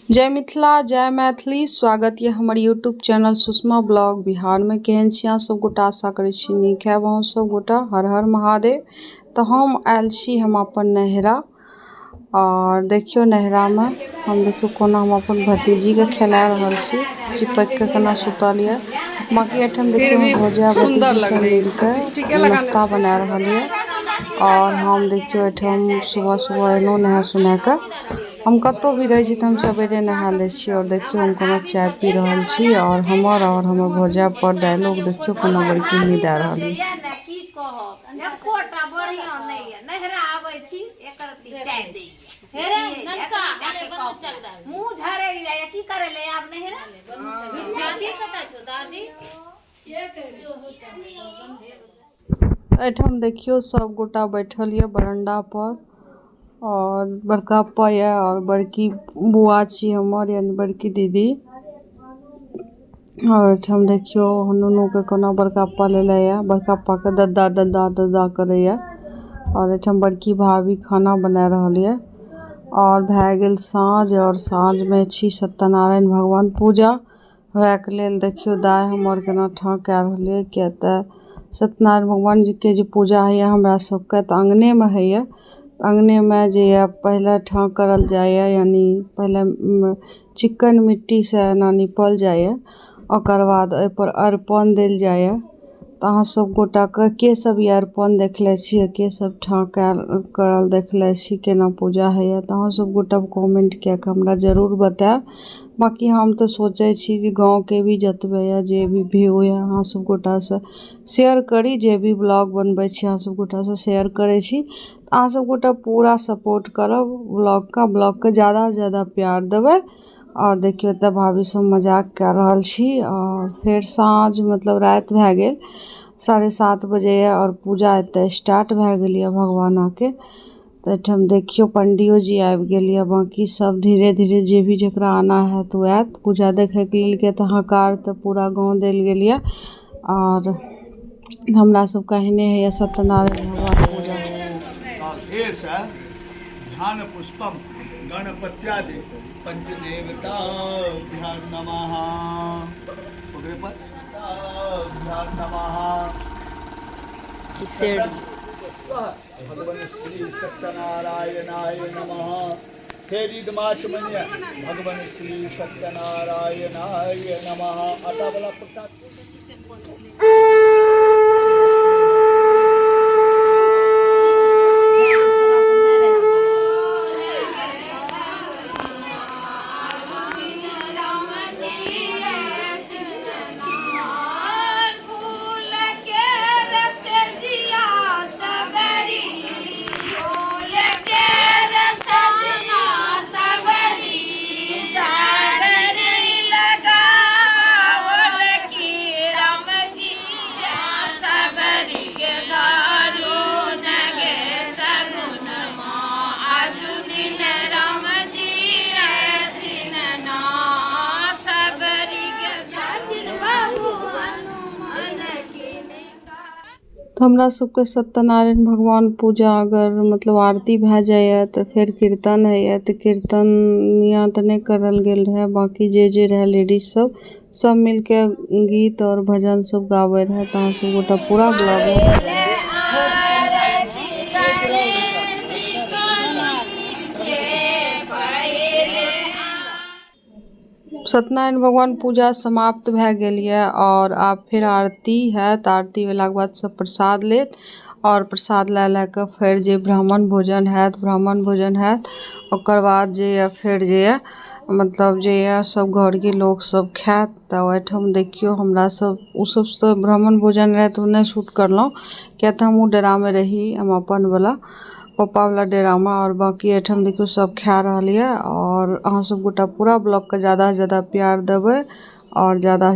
जय मिथिला जय मैथिली। स्वागत है हमारे YouTube channel Sushma blog Bihar में। केहन छी अहाँ सब गोटा? आशा करै छी नीक हैब अहाँ सब गोटा। हर हर महादेव। तो हम आयल छी हम अपन नैहरा और देखियो नैहरा में हम देखियो कोना हम अपन भतीजी के खेला रहल छी। चिपक के केना सुतल ये। बाकी एठम देखियो हम भौजिया भतीजी सब मिल के नाश्ता बना रहल ये। और हम देखियो एठम सुबह सुबह एनो नहा सुना के हम कतो भी रही तो हम सवेरे नहा ले छी। और देखियो हम कोनो चाय पी रहल छी और हमर भौजिया पर डायलॉग देखियो कोनो बड़की नहीं दे रहल है। एठम देखियो सब गोटा बैठल ये बरंडा पर और बड़का पा या और बड़की बुआ छी हमर यानी बड़की दीदी। और हम देखियो नुनू के कोनो बड़का पा लेले या बड़का पा के दद्दा दद्दा दद्दा करे या। और एठम बड़की भाभी खाना बना रहल ये और भए गेल साँझ। और साँझ में छी सत्यनारायण भगवान पूजा होए के लेल देखियो दाय हमर केना ठाक के रहल ये। किया त सत्यनारायण भगवान जी के जे पूजा है हमरा सबके त अंगने में है या। अंगने में जे पहले ठाक करल जाए यानी पहले चिक्कन मिट्टी से ना निपल जाए ओकर बाद ओइ पर अर्पण देल जाए। तो अहाँ सब गोटा के सब ये अर्पण देखले छी के सब ठाक करल देखले छी केना पूजा है। तो अहाँ सब गोटा कमेंट के हमरा जरूर बताएब। बाकी हम तो सोचे छी कि गांव के भी जतबे या जे भी व्यू है अहाँ सब गोटा से शेयर करी। जे भी ब्लॉग बनबै छी अहाँ सब गोटा से शेयर करे छी। अहाँ सब गोटा पूरा सपोर्ट करब ब्लॉग के ज़्यादा से ज़्यादा प्यार देबै। और देखियो त भाभी सब मजाक कर रहल छी। और फिर साँझ मतलब रात भए गेल 7:30 बजे और पूजा एते स्टार्ट भए गेल ये भगवाना के। तो एठम देखियो पंडियो जी आबि गेल ये। बाकी सब धीरे धीरे जे भी जकरा आना है तो आयत पूजा देखे के लेल के। त हकार त पूरा गांव देल गेल ये। और हमरा सब कहने है सत्यनारायण भगवान पूजा ध्यान पुष्पम गणपत्यादि पंचदेवता ध्यान नमः ध्यान नमः। भगवान श्री सत्यनारायणाय नमः। फेरीदमाचमन्य भगवान श्री सत्यनारायणाय नमः। आता वाला प्रसाद तो हमरा सबके सत्यनारायण भगवान पूजा अगर मतलब आरती भए जाए तो फिर कीर्तन है तो कीर्तन यहाँ तो नहीं करल गेल रहे। बाकी जे रहे लेडीज सब मिल के गीत और भजन सब गावे रहे। तो अहाँ सब गोटा पूरा ब्लॉग सत्यनारायण भगवान पूजा समाप्त भए गेल ये। और आब फिर आरती है तो आरती वाला के बाद सब प्रसाद लेत और प्रसाद ला के फिर जे ब्राह्मण भोजन हैत ओकर बाद जे फिर जे मतलब जे सब घर के लोग सब खात। तो ओठम देखियो हमरा सब उ सब ब्राह्मण भोजन रहे तो नहीं शूट करलो क्या तो हम डेरा में रही हम अपन वाला पप्पा वाला डेरा में। और बाकी एठम देखियो सब खा रहल ये। और अहाँ सब गोटा पूरा ब्लॉग के ज़्यादा से ज़्यादा प्यार देबै और ज़्यादा